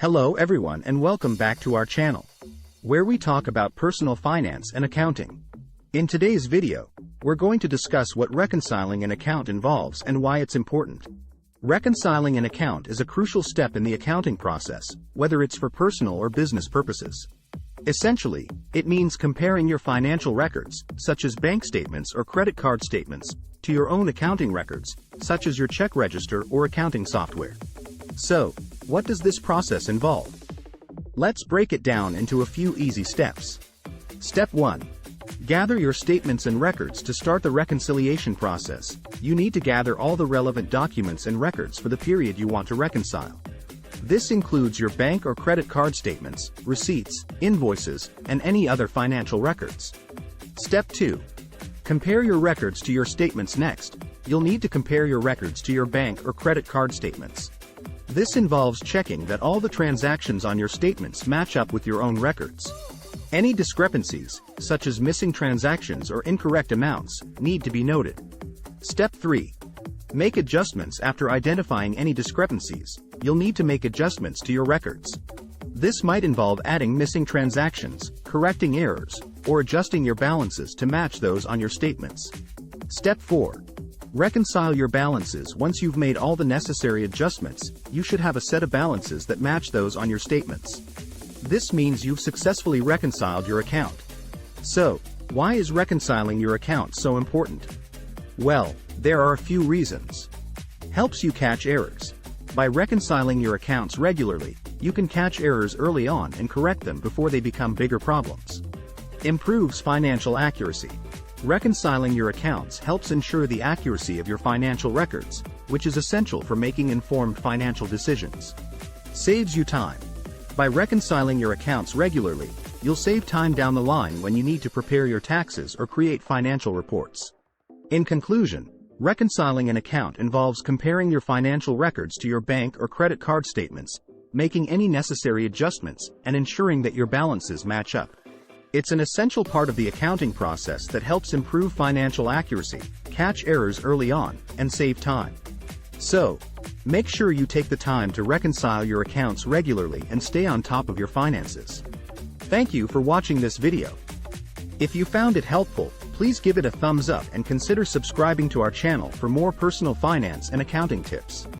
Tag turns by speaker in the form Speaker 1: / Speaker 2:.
Speaker 1: Hello everyone and welcome back to our channel, where we talk about personal finance and accounting. In today's video, we're going to discuss what reconciling an account involves and why it's important. Reconciling an account is a crucial step in the accounting process, whether it's for personal or business purposes. Essentially, it means comparing your financial records, such as bank statements or credit card statements, to your own accounting records, such as your check register or accounting software. So, what does this process involve? Let's break it down into a few easy steps. Step 1. Gather your statements and records. To start the reconciliation process, you need to gather all the relevant documents and records for the period you want to reconcile. This includes your bank or credit card statements, receipts, invoices, and any other financial records. Step 2. Compare your records to your statements. Next, you'll need to compare your records to your bank or credit card statements. This involves checking that all the transactions on your statements match up with your own records. Any discrepancies, such as missing transactions or incorrect amounts, need to be noted. Step 3. Make adjustments. After identifying any discrepancies, you'll need to make adjustments to your records. This might involve adding missing transactions, correcting errors, or adjusting your balances to match those on your statements. Step 4. Reconcile your balances. Once you've made all the necessary adjustments, you should have a set of balances that match those on your statements. This means you've successfully reconciled your account. So, why is reconciling your account so important? Well, there are a few reasons. Helps you catch errors. By reconciling your accounts regularly, you can catch errors early on and correct them before they become bigger problems. Improves financial accuracy. Reconciling your accounts helps ensure the accuracy of your financial records, which is essential for making informed financial decisions. Saves you time. By reconciling your accounts regularly, you'll save time down the line when you need to prepare your taxes or create financial reports. In conclusion, reconciling an account involves comparing your financial records to your bank or credit card statements, making any necessary adjustments, and ensuring that your balances match up. It's an essential part of the accounting process that helps improve financial accuracy, catch errors early on, and save time. So, make sure you take the time to reconcile your accounts regularly and stay on top of your finances. Thank you for watching this video. If you found it helpful, please give it a thumbs up and consider subscribing to our channel for more personal finance and accounting tips.